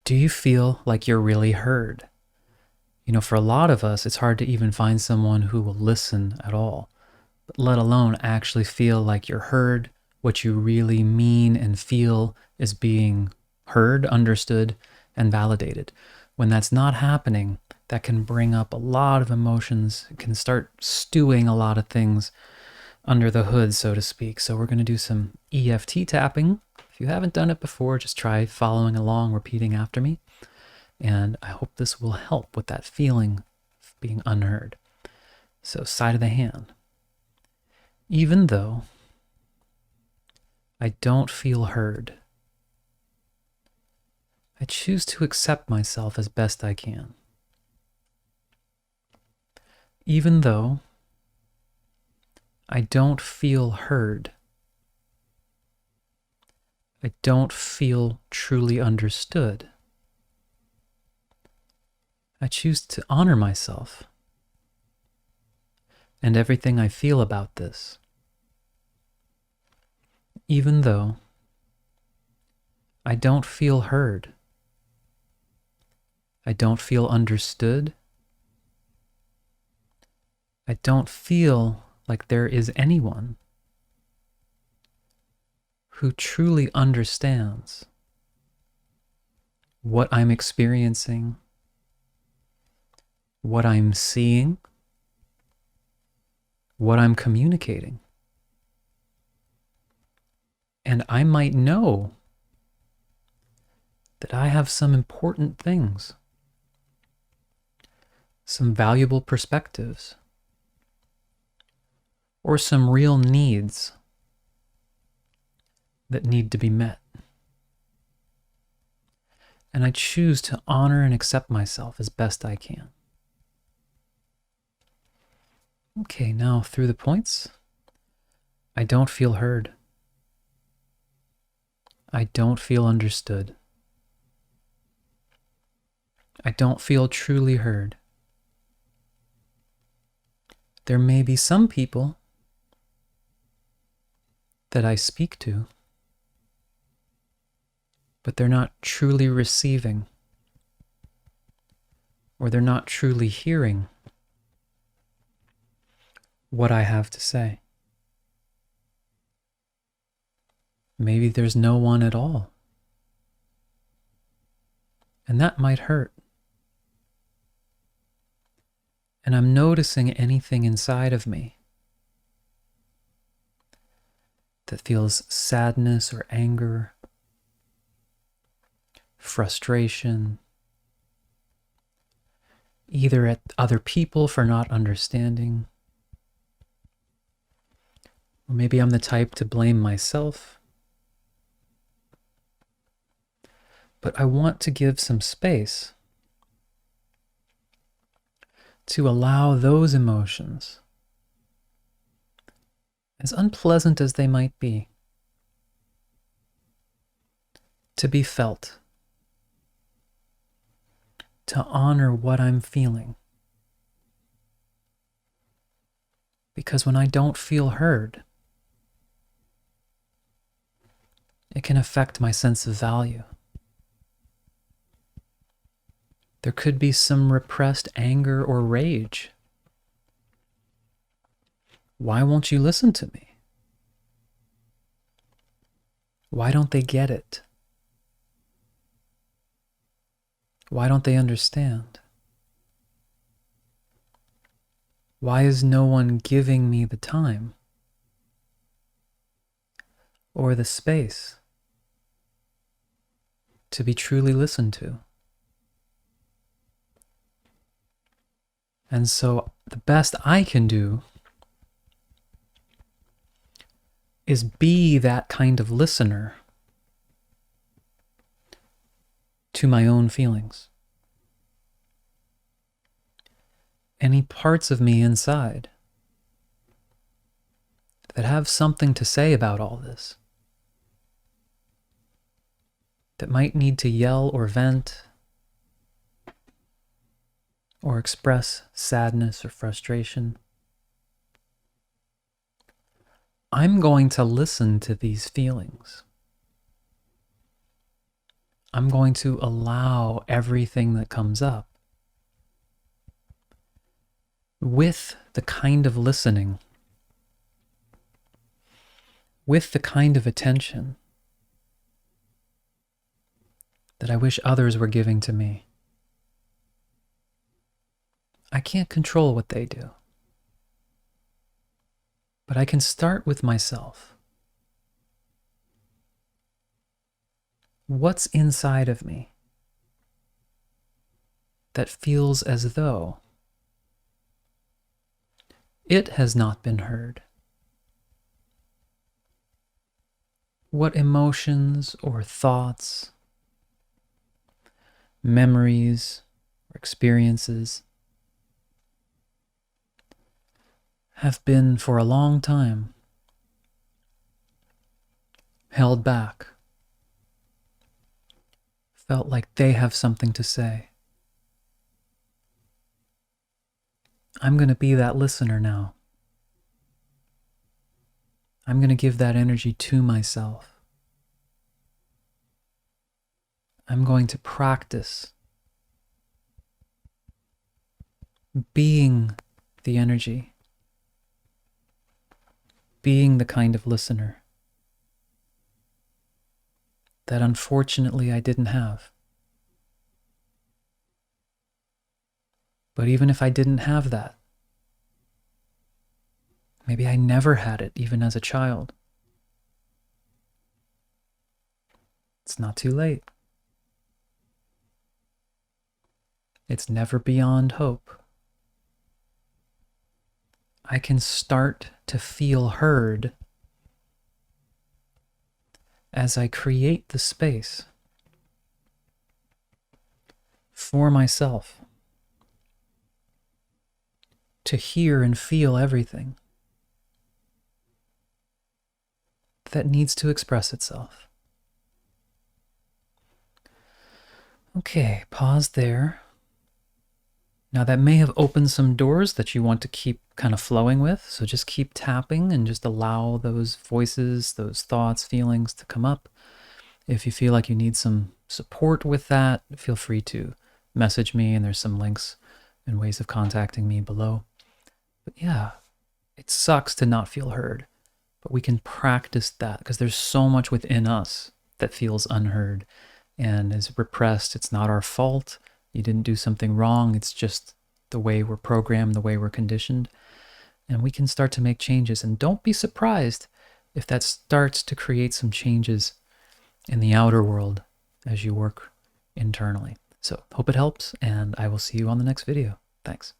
Do you feel like you're really heard? For a lot of us, it's hard to even find someone who will listen at all, let alone actually feel like you're heard, what you really mean and feel is being heard, understood, and validated. When that's not happening, that can bring up a lot of emotions. It can start stewing a lot of things under the hood, so to speak. So we're going to do some EFT tapping. If you haven't done it before, just try following along, repeating after me. And I hope this will help with that feeling of being unheard. So side of the hand. Even though I don't feel heard, I choose to accept myself as best I can. Even though I don't feel heard, I don't feel truly understood, I choose to honor myself and everything I feel about this. Even though I don't feel heard, I don't feel understood, I don't feel like there is anyone who truly understands what I'm experiencing, what I'm seeing, what I'm communicating. And I might know that I have some important things, some valuable perspectives, or some real needs that need to be met. And I choose to honor and accept myself as best I can. Okay, now through the points. I don't feel heard. I don't feel understood. I don't feel truly heard. There may be some people that I speak to, but they're not truly receiving, or they're not truly hearing what I have to say. Maybe there's no one at all, and that might hurt. And I'm noticing anything inside of me that feels sadness or anger, frustration, either at other people for not understanding, or maybe I'm the type to blame myself. But I want to give some space to allow those emotions, as unpleasant as they might be, to be felt, to honor what I'm feeling. Because when I don't feel heard, it can affect my sense of value. There could be some repressed anger or rage. Why won't you listen to me? Why don't they get it? Why don't they understand? Why is no one giving me the time or the space to be truly listened to? And so the best I can do is be that kind of listener to my own feelings. Any parts of me inside that have something to say about all this, that might need to yell or vent, or express sadness or frustration, I'm going to listen to these feelings. I'm going to allow everything that comes up with the kind of listening, with the kind of attention that I wish others were giving to me. I can't control what they do, but I can start with myself. What's inside of me that feels as though it has not been heard? What emotions or thoughts, memories or experiences have been for a long time held back, felt like they have something to say? I'm going to be that listener now. I'm going to give that energy to myself. I'm going to practice being the energy, being the kind of listener that unfortunately I didn't have. But even if I didn't have that, maybe I never had it even as a child, it's not too late. It's never beyond hope. I can start to feel heard as I create the space for myself to hear and feel everything that needs to express itself. Okay, pause there. Now that may have opened some doors that you want to keep kind of flowing with, so just keep tapping and just allow those voices, those thoughts, feelings to come up. If you feel like you need some support with that, feel free to message me, and there's some links and ways of contacting me below. But yeah, it sucks to not feel heard, but we can practice that because there's so much within us that feels unheard and is repressed. It's not our fault. You didn't do something wrong. It's just the way we're programmed, the way we're conditioned. And we can start to make changes. And don't be surprised if that starts to create some changes in the outer world as you work internally. So hope it helps, and I will see you on the next video. Thanks.